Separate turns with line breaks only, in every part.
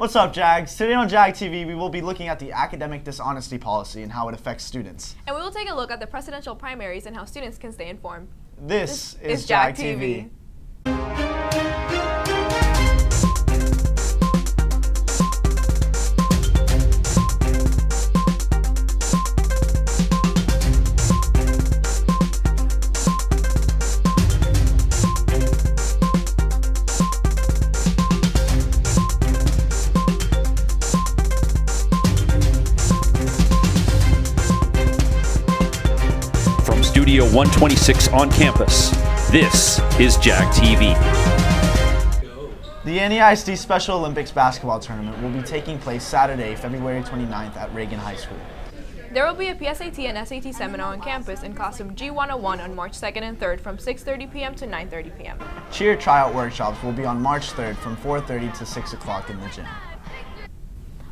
What's up, Jags? Today on JAG TV, we will be looking at the academic dishonesty policy and how it affects students.
And we will take a look at the presidential primaries and how students can stay informed.
This is JAG TV.
Studio 126 on campus. This is JAG TV.
The NEISD Special Olympics basketball tournament will be taking place Saturday, February 29th at Reagan High School.
There will be a PSAT and SAT seminar on campus in classroom G101 on March 2nd and 3rd from 6:30 p.m. to 9:30 p.m.
Cheer tryout workshops will be on March 3rd from 4:30 to 6 o'clock in the gym.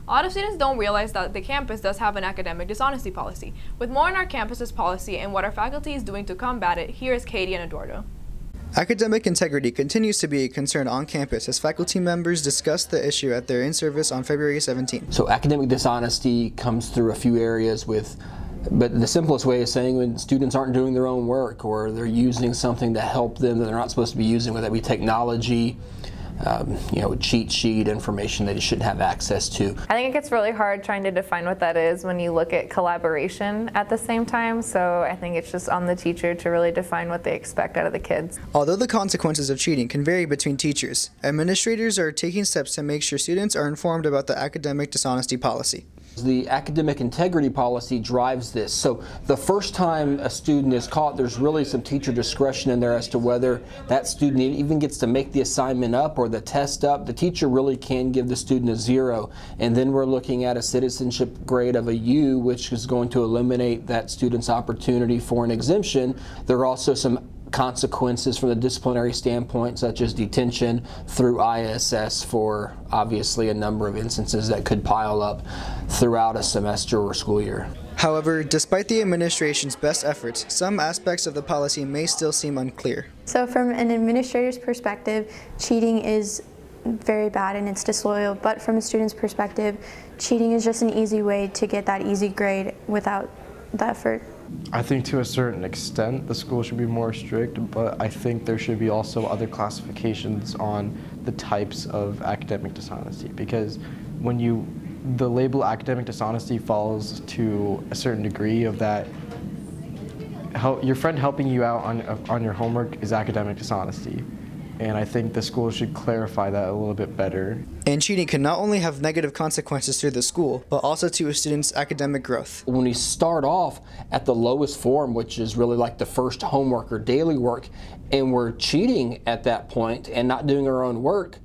A lot of students don't realize that the campus does have an academic dishonesty policy. With more on our campus's policy and what our faculty is doing to combat it, here is Katie and Eduardo.
Academic integrity continues to be a concern on campus as faculty members discuss the issue at their in-service on February 17th.
So academic dishonesty comes through a few areas but the simplest way is saying when students aren't doing their own work or they're using something to help them that they're not supposed to be using, whether that be technology, cheat sheet information that you shouldn't have access to.
I think it gets really hard trying to define what that is when you look at collaboration at the same time, so I think it's just on the teacher to really define what they expect out of the kids.
Although the consequences of cheating can vary between teachers, administrators are taking steps to make sure students are informed about the academic dishonesty policy.
The academic integrity policy drives this. So the first time a student is caught, there's really some teacher discretion in there as to whether that student even gets to make the assignment up or the test up. The teacher really can give the student a 0. And then we're looking at a citizenship grade of a U, which is going to eliminate that student's opportunity for an exemption. There are also some consequences from the disciplinary standpoint, such as detention through ISS for obviously a number of instances that could pile up throughout a semester or school year.
However, despite the administration's best efforts, some aspects of the policy may still seem unclear.
So from an administrator's perspective, cheating is very bad and it's disloyal, but from a student's perspective, cheating is just an easy way to get that easy grade without the effort.
I think to a certain extent the school should be more strict, but I think there should be also other classifications on the types of academic dishonesty, because when the label academic dishonesty falls to a certain degree of that, your friend helping you out on your homework is academic dishonesty. And I think the school should clarify that a little bit better.
And cheating can not only have negative consequences to the school, but also to a student's academic growth.
When we start off at the lowest form, which is really like the first homework or daily work, and we're cheating at that point and not doing our own work,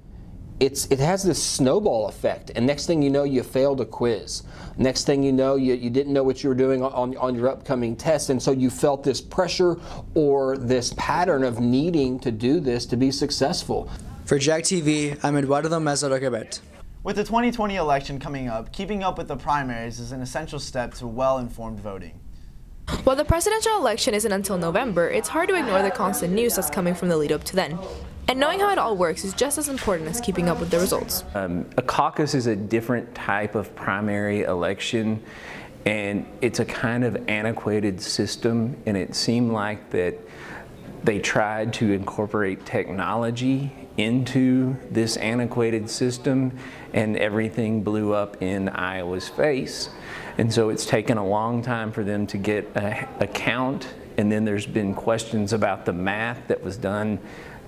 it has this snowball effect, and next thing you know, you failed a quiz. Next thing you know, you didn't know what you were doing on your upcoming test, and so you felt this pressure or this pattern of needing to do this to be successful.
For JAG TV, I'm Eduardo Mezzarocabet.
With the 2020 election coming up, keeping up with the primaries is an essential step to well-informed voting.
While the presidential election isn't until November, it's hard to ignore the constant news that's coming from the lead up to then. And knowing how it all works is just as important as keeping up with the results.
A caucus is a different type of primary election, and it's a kind of antiquated system, and it seemed like that they tried to incorporate technology into this antiquated system, and everything blew up in Iowa's face. And so it's taken a long time for them to get a count, and then there's been questions about the math that was done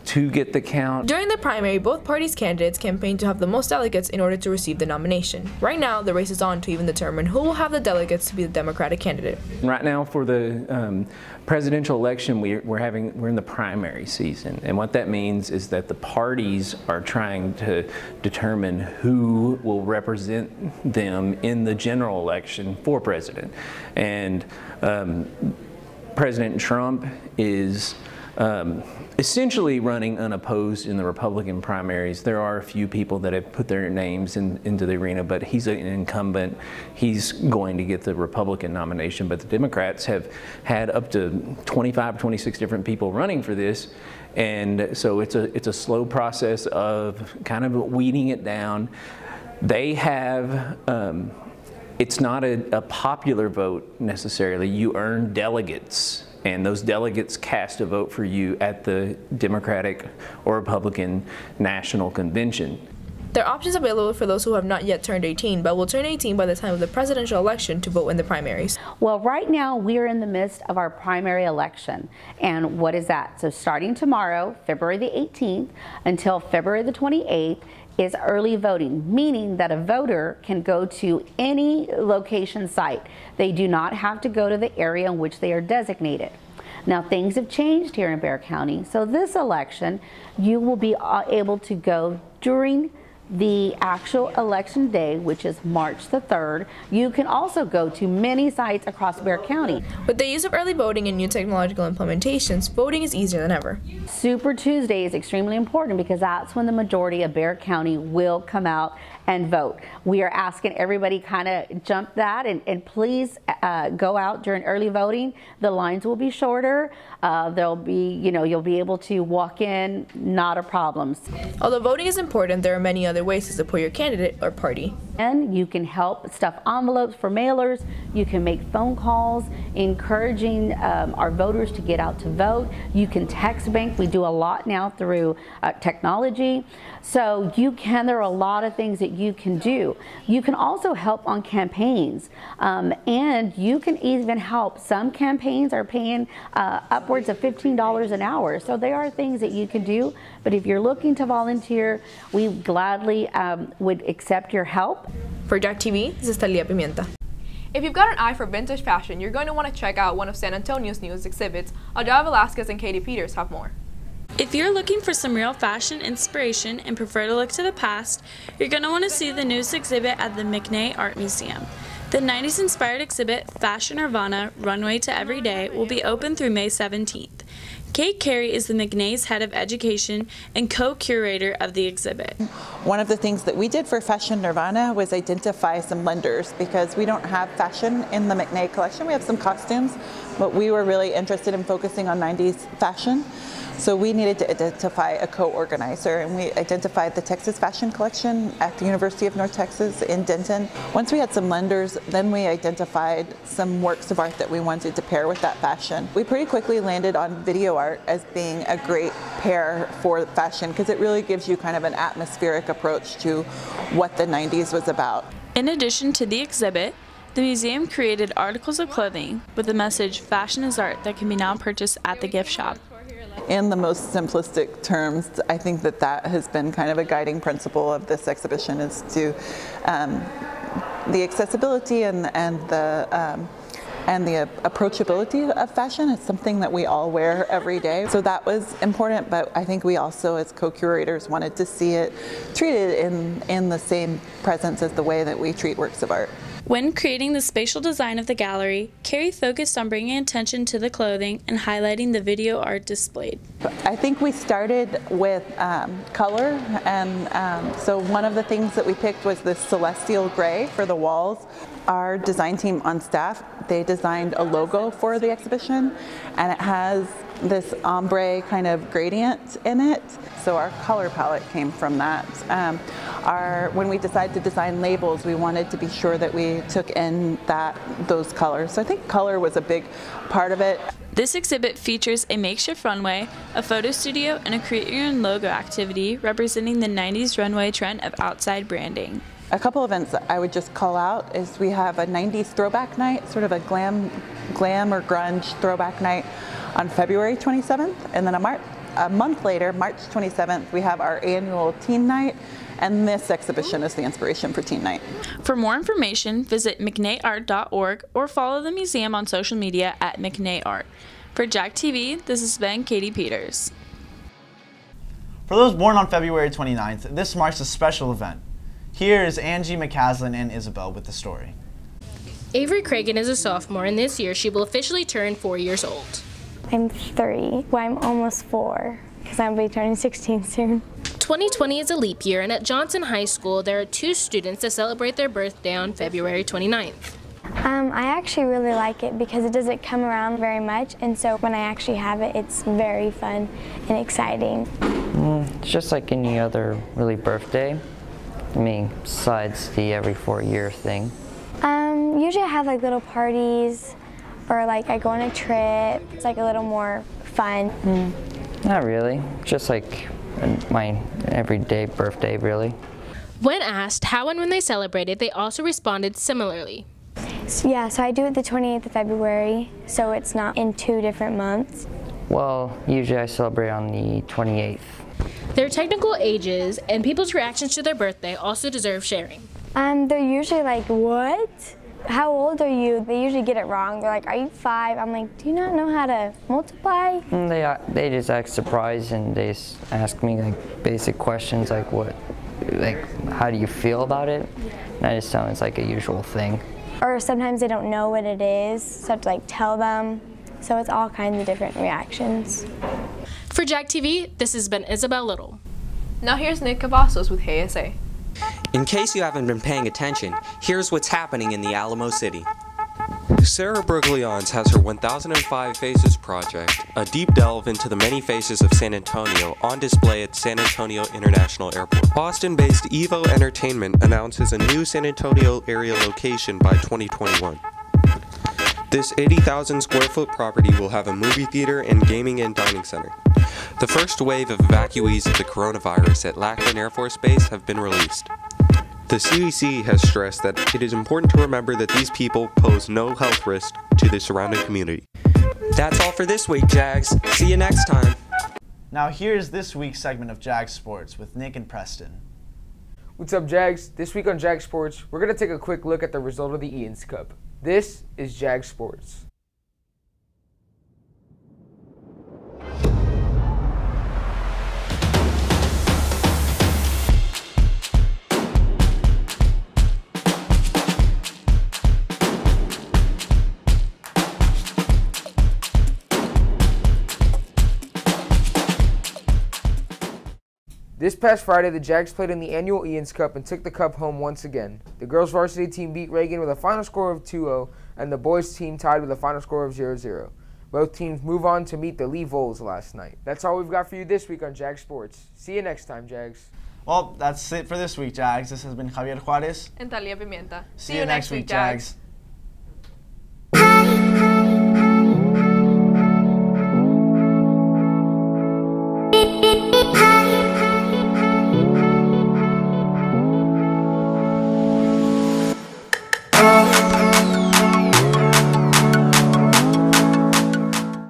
to get the count.
During the primary, both parties' candidates campaigned to have the most delegates in order to receive the nomination. Right now, the race is on to even determine who will have the delegates to be the Democratic candidate.
Right now, for the presidential election, we're in the primary season, and what that means is that the parties are trying to determine who will represent them in the general election for president. And President Trump is essentially running unopposed in the Republican primaries. There are a few people that have put their names into the arena, but he's an incumbent. He's going to get the Republican nomination, but the Democrats have had up to 25, 26 different people running for this. And so it's a slow process of kind of weeding it down. They have, it's not a popular vote necessarily. You earn delegates, and those delegates cast a vote for you at the Democratic or Republican National Convention.
There are options available for those who have not yet turned 18, but will turn 18 by the time of the presidential election to vote in the primaries.
Well, right now we are in the midst of our primary election. And what is that? So starting tomorrow, February the 18th, until February the 28th, is early voting, meaning that a voter can go to any location site. They do not have to go to the area in which they are designated. Now, things have changed here in Bexar County, so this election, you will be able to go during the actual election day, which is March the 3rd. You can also go to many sites across Bexar County.
With the use of early voting and new technological implementations, voting is easier than ever.
Super Tuesday is extremely important because that's when the majority of Bexar County will come out and vote. We are asking everybody kind of jump that and please go out during early voting. The lines will be shorter. There'll be, you'll be able to walk in, not a problem.
Although voting is important, there are many other ways to support your candidate or party.
And you can help stuff envelopes for mailers. You can make phone calls encouraging our voters to get out to vote. You can text bank. We do a lot now through technology. So there are a lot of things that you can do. You can also help on campaigns, and you can even help. Some campaigns are paying upwards of $15 an hour. So there are things that you can do, but if you're looking to volunteer, we gladly would accept your help.
For JAG TV, this is Talia Pimienta. If you've got an eye for vintage fashion, you're going to want to check out one of San Antonio's newest exhibits. Adele Velasquez and Katie Peters have more.
If you're looking for some real fashion inspiration and prefer to look to the past, you're going to want to see the newest exhibit at the McNay Art Museum. The 90s inspired exhibit, Fashion Nirvana, Runway to Everyday, will be open through May 17th. Kate Carey is the McNay's head of education and co-curator of the exhibit.
One of the things that we did for Fashion Nirvana was identify some lenders because we don't have fashion in the McNay collection. We have some costumes, but we were really interested in focusing on 90s fashion. So we needed to identify a co-organizer, and we identified the Texas Fashion Collection at the University of North Texas in Denton. Once we had some lenders, then we identified some works of art that we wanted to pair with that fashion. We pretty quickly landed on video art as being a great pair for fashion because it really gives you kind of an atmospheric approach to what the 90s was about.
In addition to the exhibit, the museum created articles of clothing with the message, "Fashion is art," that can be now purchased at the gift shop.
In the most simplistic terms, I think that has been kind of a guiding principle of this exhibition is to the accessibility and the approachability of fashion. It's something that we all wear every day. So that was important, but I think we also as co-curators wanted to see it treated in the same presence as the way that we treat works of art.
When creating the spatial design of the gallery, Carrie focused on bringing attention to the clothing and highlighting the video art displayed.
I think we started with color, and so one of the things that we picked was this celestial gray for the walls. Our design team on staff, they designed a logo for the exhibition, and it has this ombre kind of gradient in it. So our color palette came from that. When we decided to design labels, we wanted to be sure that we took in those colors. So I think color was a big part of it.
This exhibit features a makeshift runway, a photo studio, and a create your own logo activity representing the 90s runway trend of outside branding.
A couple events that I would just call out is we have a 90s throwback night, sort of a glam or grunge throwback night on February 27th, and then a month later, March 27th, we have our annual Teen Night, and this exhibition is the inspiration for Teen Night.
For more information, visit mcnayart.org or follow the museum on social media at McNayArt. For JAG TV, this has been Katie Peters.
For those born on February 29th, this marks a special event. Here is Angie McCaslin and Isabel with the story.
Avery Cragen is a sophomore, and this year she will officially turn 4 years old.
I'm 3. Well, I'm almost 4 because I'm going to be turning 16 soon.
2020 is a leap year, and at Johnson High School there are 2 students that celebrate their birthday on February 29th.
I actually really like it because it doesn't come around very much, and so when I actually have it, it's very fun and exciting.
It's just like any other really birthday. I mean, besides the every 4-year thing?
Usually I have like little parties, or like I go on a trip. It's like a little more fun.
Not really. Just like my everyday birthday, really.
When asked how and when they celebrated, they also responded similarly.
Yeah, so I do it the 28th of February, so it's not in 2 different months.
Well, usually I celebrate on the 28th.
Their technical ages and people's reactions to their birthday also deserve sharing.
They're usually like, what? How old are you? They usually get it wrong. They're like, are you 5? I'm like, do you not know how to multiply?
They just act surprised and they ask me like basic questions like how do you feel about it? And I just tell them it's like a usual thing.
Or sometimes they don't know what it is, so I have to like tell them. So it's all kinds of different reactions.
For JAG TV, this has been Isabel Little.
Now here's Nick Cavazos with KSA.
In case you haven't been paying attention, here's what's happening in the Alamo City. Sarah Bruglians has her 1005 Faces project, a deep delve into the many faces of San Antonio, on display at San Antonio International Airport. Boston-based Evo Entertainment announces a new San Antonio area location by 2021. This 80,000 square foot property will have a movie theater and gaming and dining center. The first wave of evacuees of the coronavirus at Lackland Air Force Base have been released. The CDC has stressed that it is important to remember that these people pose no health risk to the surrounding community. That's all for this week, Jags. See you next time.
Now here's this week's segment of Jax Sports with Nick and Preston.
What's up, Jags? This week on Jax Sports, we're going to take a quick look at the result of the Ian's Cup. This is Jax Sports. This past Friday, the Jags played in the annual Ian's Cup and took the cup home once again. The girls' varsity team beat Reagan with a final score of 2-0, and the boys' team tied with a final score of 0-0. Both teams move on to meet the Lee Vols last night. That's all we've got for you this week on Jags Sports. See you next time, Jags.
Well, that's it for this week, Jags. This has been Javier Juarez
and Talia Pimienta.
See you next week, Jags.